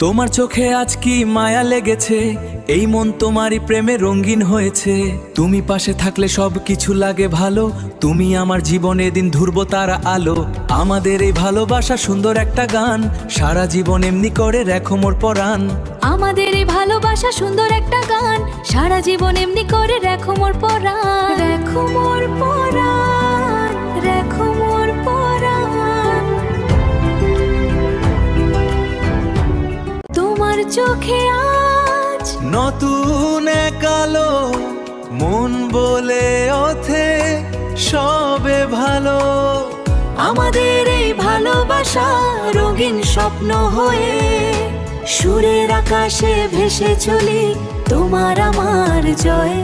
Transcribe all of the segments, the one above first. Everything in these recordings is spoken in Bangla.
তোমার চোখে আজ কি মায়া লেগেছে, এই মন তোমারই প্রেমে রঙিন হয়েছে। তুমি পাশে থাকলে সব কিছু লাগে ভালো, তুমি আমার জীবনে দিন ধ্রুবতারা আলো। আমাদের এই ভালোবাসা সুন্দর একটা গান, সারা জীবন এমনি করে রেখো মোর পরাণ। আমাদের এই ভালোবাসা সুন্দর একটা গান, সারা জীবন এমনি করে রেখো মোর পরাণ। রেখো মোর পরাণ, রেখো মোর পরাণ। তোমার চোখে আজ নতুন এক আলো, মন বলে ওঠে সবে ভালো। আমাদের এই ভালোবাসা রঙিন স্বপ্ন হয়ে সুরের আকাশে ভেসে চলি, তোমার আমার জয়।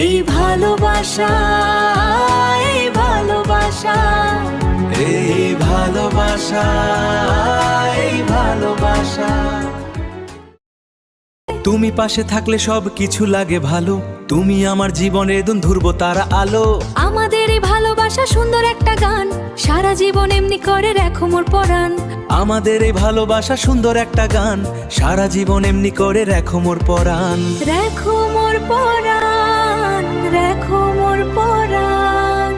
এই ভালোবাসা, এই ভালোবাসা, এই ভালোবাসা, এই ভালোবাসা। তুমি পাশে থাকলে সব কিছু লাগে ভালো, তুমি আমার জীবনের দুন ধ্রুবতারা আলো। আমাদের এই ভালোবাসা সুন্দর একটা গান, সারা জীবন এমনি করে রেখো মোর পরাণ। আমাদের এই ভালোবাসা সুন্দর একটা গান, সারা জীবন এমনি করে রেখো মোর পরাণ। রেখো মোর পরাণ, রেখো মোর পরাণ।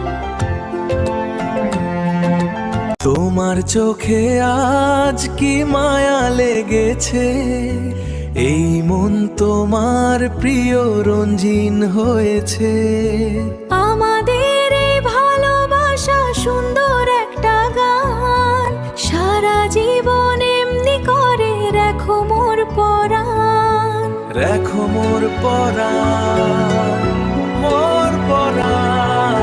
তোমার চোখে আজ কি মায়া লেগেছে, এই মন তোমার প্রিয় রঞ্জিন হয়েছে। আমাদের এই ভালোবাসা সুন্দর একটা গান, সারা জীবন এমনি করে রেখো মোর পরাণ। রেখো মোর পরাণ, মোর পরাণ।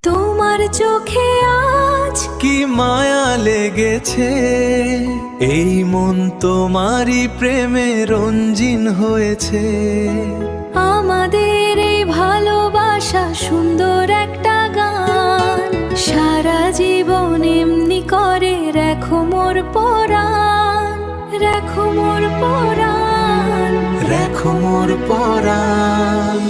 তোমার চোখে আজ কি মায়া লেগেছে, এই মন তোমারই প্রেমে রঞ্জিন হয়েছে। আমাদের এই ভালোবাসা সুন্দর একটা গান, সারা জীবন এমনি করে রেখো মোর পরাণ। রেখো মোর পরাণ, রেখো মোর পরাণ।